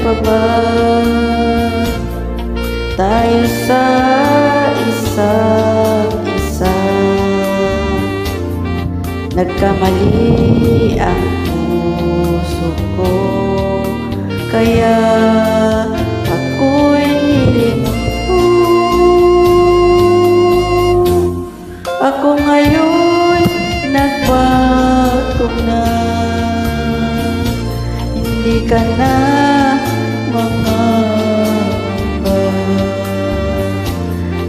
pa ba tayo sa isa't isa? Nagkamali ang puso ko, kaya ako'y nilinto. Ako ngayon nagbago na, hindi ka na mangamba.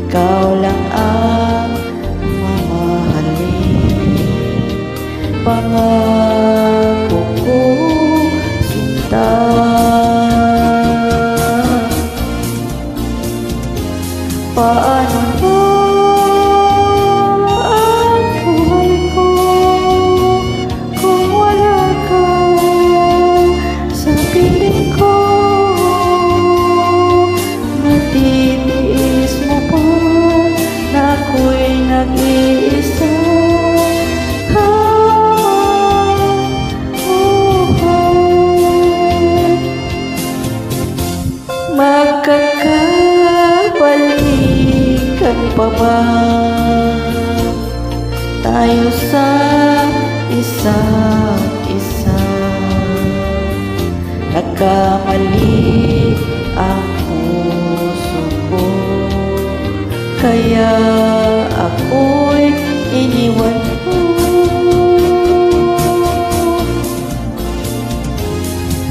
Ikaw lang ang mamahalin, pangako ko sinta. Paano na ang buhay ko kung wala ka sa piling ko? Matitiis mo pa na ako'y nag-iisa? Magkakabalikan pa ba tayo sa isa't isa? Nagkamali ang puso ko, kaya ako'y iniwan mo.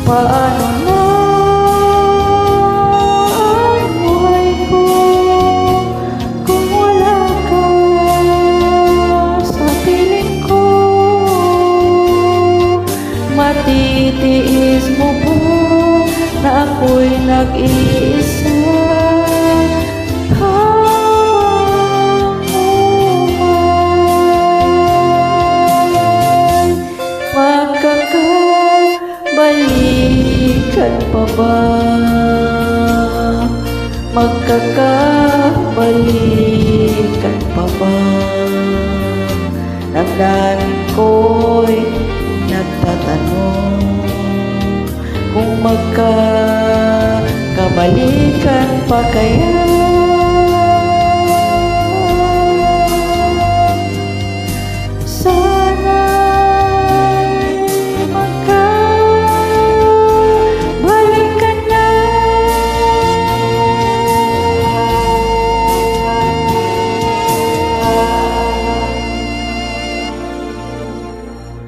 Paano na ang buhay ko kung wala ka sa piling ko? Matitiis mo ba na ako'y nag-iisa? Magkakabalikan pa ba? Magkakabalikan pa ba? Damdamin ko'y nagtatanong kung magkakabalikan pa kaya?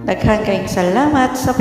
Daghang kayong salamat sa